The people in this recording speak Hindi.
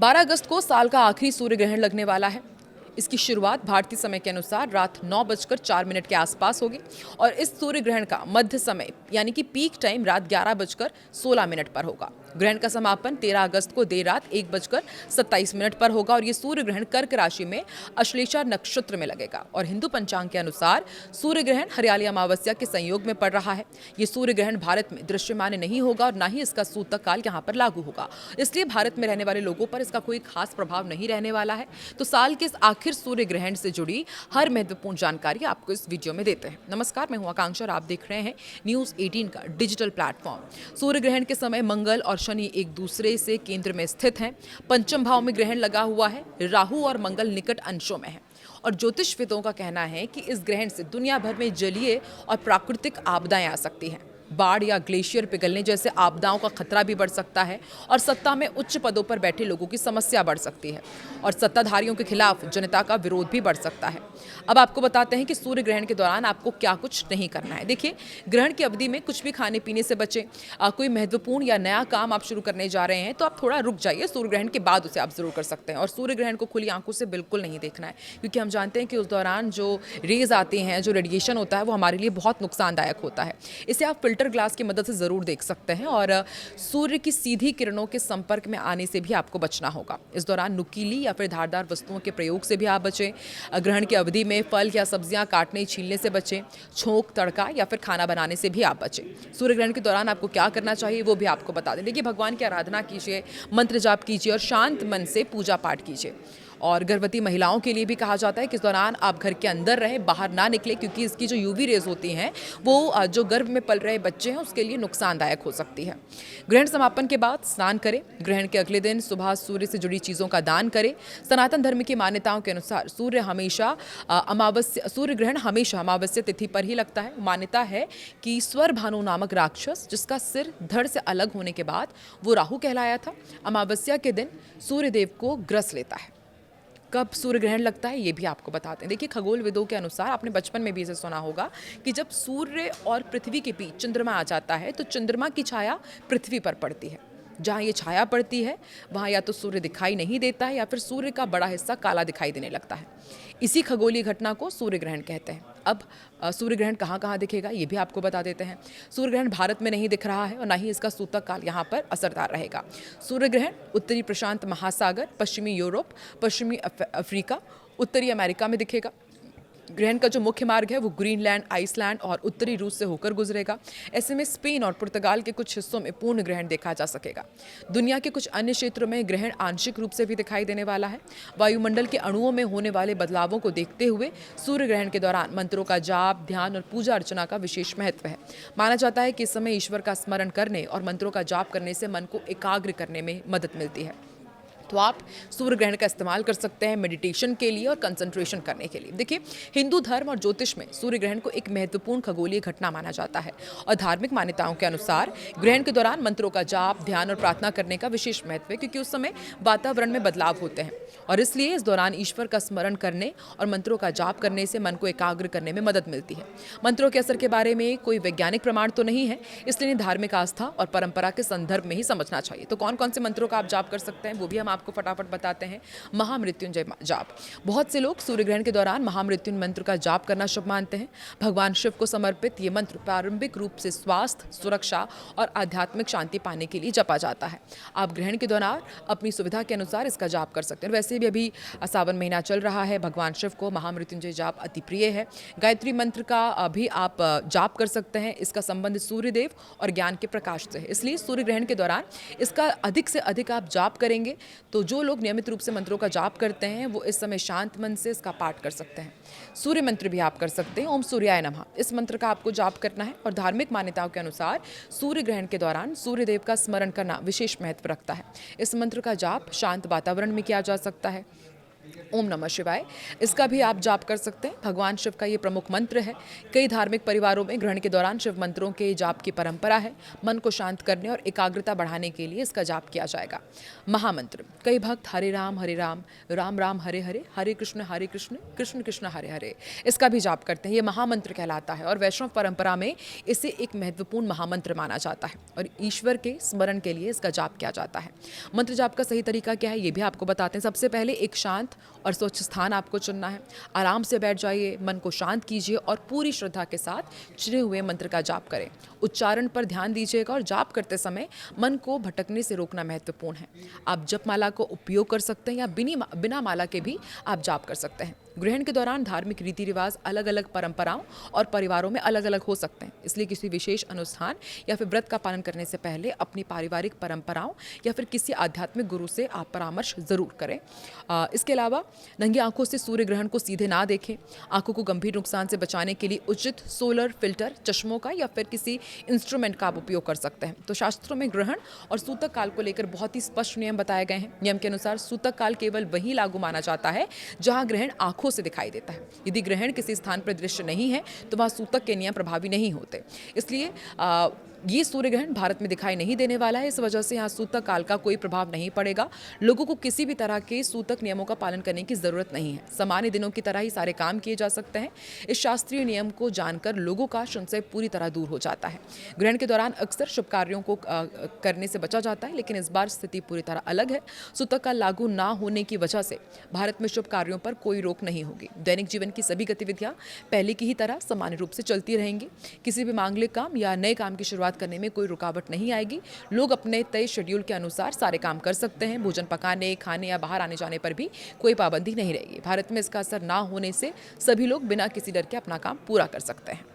12 अगस्त को साल का आखिरी सूर्य ग्रहण लगने वाला है। इसकी शुरुआत भारतीय समय के अनुसार रात 9:04 के आसपास होगी और इस सूर्य ग्रहण का मध्य समय यानी कि पीक टाइम रात 11:16 पर होगा। ग्रहण का समापन 13 अगस्त को देर रात 1:27 पर होगा और ये सूर्य ग्रहण कर्क राशि में अश्लेषा नक्षत्र में लगेगा और हिंदू पंचांग के अनुसार सूर्य ग्रहण हरियाली अमावस्या के संयोग में पड़ रहा है। ये सूर्य ग्रहण भारत में दृश्यमान नहीं होगा और ना ही इसका सूतक काल यहाँ पर लागू होगा, इसलिए भारत में रहने वाले लोगों पर इसका कोई खास प्रभाव नहीं रहने वाला है। तो साल के इस आखिर सूर्य ग्रहण से जुड़ी हर महत्वपूर्ण जानकारी आपको इस वीडियो में देते हैं। नमस्कार, मैं हूं आकांक्षा और आप देख रहे हैं न्यूज़ 18 का डिजिटल प्लेटफॉर्म। सूर्य ग्रहण के समय मंगल और शनि एक दूसरे से केंद्र में स्थित हैं। पंचम भाव में ग्रहण लगा हुआ है। राहु और मंगल निकट अंशों में है और ज्योतिषविदों का कहना है कि इस ग्रहण से दुनिया भर में जलीय और प्राकृतिक आपदाएं आ सकती हैं। बाढ़ या ग्लेशियर पिघलने जैसे आपदाओं का खतरा भी बढ़ सकता है और सत्ता में उच्च पदों पर बैठे लोगों की समस्या बढ़ सकती है और सत्ताधारियों के खिलाफ जनता का विरोध भी बढ़ सकता है। अब आपको बताते हैं कि सूर्य ग्रहण के दौरान आपको क्या कुछ नहीं करना है। देखिए, ग्रहण की अवधि में कुछ भी खाने पीने से बचें। कोई महत्वपूर्ण या नया काम आप शुरू करने जा रहे हैं तो आप थोड़ा रुक जाइए, सूर्य ग्रहण के बाद उसे आप जरूर कर सकते हैं। और सूर्य ग्रहण को खुली आंखों से बिल्कुल नहीं देखना है, क्योंकि हम जानते हैं कि उस दौरान जो रेज आते हैं, जो रेडिएशन होता है, वो हमारे लिए बहुत नुकसानदायक होता है। इसे आप फिल्टर ग्लास की मदद से जरूर देख सकते हैं और सूर्य की सीधी किरणों के संपर्क में आने से भी आपको बचना होगा। इस दौरान नुकीली या फिर धारदार वस्तुओं के प्रयोग से भी आप बचें। ग्रहण की अवधि में फल या सब्जियां काटने छीलने से बचें। छोंक, तड़का या फिर खाना बनाने से भी आप बचें। सूर्य ग्रहण के दौरान आपको क्या करना चाहिए वो भी आपको बता दें। देखिए, भगवान की आराधना कीजिए, मंत्र जाप कीजिए और शांत मन से पूजा पाठ कीजिए। और गर्भवती महिलाओं के लिए भी कहा जाता है कि इस दौरान आप घर के अंदर रहें, बाहर ना निकलें, क्योंकि इसकी जो यूवी रेज होती हैं वो जो गर्भ में पल रहे बच्चे हैं उसके लिए नुकसानदायक हो सकती है। ग्रहण समापन के बाद स्नान करें। ग्रहण के अगले दिन सुबह सूर्य से जुड़ी चीज़ों का दान करें। सनातन धर्म की मान्यताओं के अनुसार सूर्य ग्रहण हमेशा अमावस्या तिथि पर ही लगता है। मान्यता है कि स्वर भानु नामक राक्षस, जिसका सिर धड़ से अलग होने के बाद वो राहु कहलाया था, अमावस्या के दिन सूर्यदेव को ग्रस लेता है। कब सूर्य ग्रहण लगता है ये भी आपको बताते हैं। देखिए, खगोल विदों के अनुसार आपने बचपन में भी इसे सुना होगा कि जब सूर्य और पृथ्वी के बीच चंद्रमा आ जाता है तो चंद्रमा की छाया पृथ्वी पर पड़ती है। जहाँ ये छाया पड़ती है वहाँ या तो सूर्य दिखाई नहीं देता है या फिर सूर्य का बड़ा हिस्सा काला दिखाई देने लगता है। इसी खगोलीय घटना को सूर्य ग्रहण कहते हैं। अब सूर्य ग्रहण कहाँ कहाँ दिखेगा ये भी आपको बता देते हैं। सूर्य ग्रहण भारत में नहीं दिख रहा है और ना ही इसका सूतक काल यहाँ पर असरदार रहेगा। सूर्य ग्रहण उत्तरी प्रशांत महासागर, पश्चिमी यूरोप, पश्चिमी अफ्रीका, उत्तरी अमेरिका में दिखेगा। ग्रहण का जो मुख्य मार्ग है वो ग्रीनलैंड, आइसलैंड और उत्तरी रूस से होकर गुजरेगा। ऐसे में स्पेन और पुर्तगाल के कुछ हिस्सों में पूर्ण ग्रहण देखा जा सकेगा। दुनिया के कुछ अन्य क्षेत्रों में ग्रहण आंशिक रूप से भी दिखाई देने वाला है। वायुमंडल के अणुओं में होने वाले बदलावों को देखते हुए सूर्य ग्रहण के दौरान मंत्रों का जाप, ध्यान और पूजा अर्चना का विशेष महत्व है। माना जाता है कि इस समय ईश्वर का स्मरण करने और मंत्रों का जाप करने से मन को एकाग्र करने में मदद मिलती है। तो आप सूर्य ग्रहण का इस्तेमाल कर सकते हैं मेडिटेशन के लिए और कंसंट्रेशन करने के लिए। देखिए, हिंदू धर्म और ज्योतिष में सूर्य ग्रहण को एक महत्वपूर्ण खगोलीय घटना माना जाता है और धार्मिक मान्यताओं के अनुसार ग्रहण के दौरान मंत्रों का जाप, ध्यान और प्रार्थना करने का विशेष महत्व है, क्योंकि उस समय वातावरण में बदलाव होते हैं और इसलिए इस दौरान ईश्वर का स्मरण करने और मंत्रों का जाप करने से मन को एकाग्र करने में मदद मिलती है। मंत्रों के असर के बारे में कोई वैज्ञानिक प्रमाण तो नहीं है, इसलिए इन्हें धार्मिक आस्था और परंपरा के संदर्भ में ही समझना चाहिए। तो कौन कौन से मंत्रों का आप जाप कर सकते हैं वो भी हम आपको फटाफट बताते हैं। महामृत्युंजय जाप। बहुत से लोग सूर्य ग्रहण के दौरान महामृत्युंजय मंत्र का जाप करना शुभ मानते हैं। भगवान शिव को समर्पित ये मंत्र प्रारंभिक रूप से स्वास्थ्य, सुरक्षा और आध्यात्मिक शांति पाने के लिए जपा जाता है। आप ग्रहण के दौरान अपनी सुविधा के अनुसार इसका जाप कर सकते हैं। वैसे भी अभी सावन महीना चल रहा है, भगवान शिव को महामृत्युंजय जाप अति प्रिय है। गायत्री मंत्र का भी आप जाप कर सकते हैं। इसका संबंध सूर्यदेव और ज्ञान के प्रकाश से है, इसलिए सूर्य ग्रहण के दौरान इसका अधिक से अधिक आप जाप करेंगे तो जो लोग नियमित रूप से मंत्रों का जाप करते हैं वो इस समय शांत मन से इसका पाठ कर सकते हैं। सूर्य मंत्र भी आप कर सकते हैं, ओम सूर्याय नमः। इस मंत्र का आपको जाप करना है और धार्मिक मान्यताओं के अनुसार सूर्य ग्रहण के दौरान सूर्यदेव का स्मरण करना विशेष महत्व रखता है। इस मंत्र का जाप शांत वातावरण में किया जा सकता है। ओम नमः शिवाय। इसका भी आप जाप कर सकते हैं। भगवान शिव का ये प्रमुख मंत्र है। कई धार्मिक परिवारों में ग्रहण के दौरान शिव मंत्रों के जाप की परंपरा है। मन को शांत करने और एकाग्रता बढ़ाने के लिए इसका जाप किया जाएगा। महामंत्र। कई भक्त हरे राम, राम राम हरे हरे, हरे कृष्ण कृष्ण कृष्ण हरे हरे, इसका भी जाप करते हैं। ये महामंत्र कहलाता है और वैष्णव परंपरा में इसे एक महत्वपूर्ण महामंत्र माना जाता है और ईश्वर के स्मरण के लिए इसका जाप किया जाता है। मंत्र जाप का सही तरीका क्या है, ये भी आपको बताते हैं। सबसे पहले एक शांत और स्वच्छ स्थान आपको चुनना है। आराम से बैठ जाइए, मन को शांत कीजिए और पूरी श्रद्धा के साथ चुने हुए मंत्र का जाप करें। उच्चारण पर ध्यान दीजिएगा और जाप करते समय मन को भटकने से रोकना महत्वपूर्ण है। आप जपमाला को उपयोग कर सकते हैं या बिना माला के भी आप जाप कर सकते हैं। ग्रहण के दौरान धार्मिक रीति रिवाज अलग अलग परंपराओं और परिवारों में अलग अलग हो सकते हैं, इसलिए किसी विशेष अनुष्ठान या फिर व्रत का पालन करने से पहले अपनी पारिवारिक परंपराओं या फिर किसी आध्यात्मिक गुरु से आप परामर्श जरूर करें। इसके अलावा नंगी आंखों से सूर्य ग्रहण को सीधे ना देखें। आंखों को गंभीर नुकसान से बचाने के लिए उचित सोलर फिल्टर, चश्मों का या फिर किसी इंस्ट्रूमेंट का आप उपयोग कर सकते हैं। तो शास्त्रों में ग्रहण और सूतक काल को लेकर बहुत ही स्पष्ट नियम बताए गए हैं। नियम के अनुसार सूतक काल केवल वहीं लागू माना जाता है जहां ग्रहण आंखों से दिखाई देता है। यदि ग्रहण किसी स्थान पर दृश्य नहीं है तो वहां सूतक के नियम प्रभावी नहीं होते। इसलिए ये सूर्य ग्रहण भारत में दिखाई नहीं देने वाला है। इस वजह से यहाँ सूतक काल का कोई प्रभाव नहीं पड़ेगा। लोगों को किसी भी तरह के सूतक नियमों का पालन करने की जरूरत नहीं है। सामान्य दिनों की तरह ही सारे काम किए जा सकते हैं। इस शास्त्रीय नियम को जानकर लोगों का संशय पूरी तरह दूर हो जाता है। ग्रहण के दौरान अक्सर शुभ कार्यों को करने से बचा जाता है, लेकिन इस बार स्थिति पूरी तरह अलग है। सूतक काल लागू ना होने की वजह से भारत में शुभ कार्यों पर कोई रोक नहीं होगी। दैनिक जीवन की सभी गतिविधियां पहले की ही तरह सामान्य रूप से चलती रहेंगी। किसी भी मांगलिक काम या नए काम की शुरुआत करने में कोई रुकावट नहीं आएगी। लोग अपने तय शेड्यूल के अनुसार सारे काम कर सकते हैं। भोजन पकाने, खाने या बाहर आने जाने पर भी कोई पाबंदी नहीं रहेगी। भारत में इसका असर ना होने से सभी लोग बिना किसी डर के अपना काम पूरा कर सकते हैं।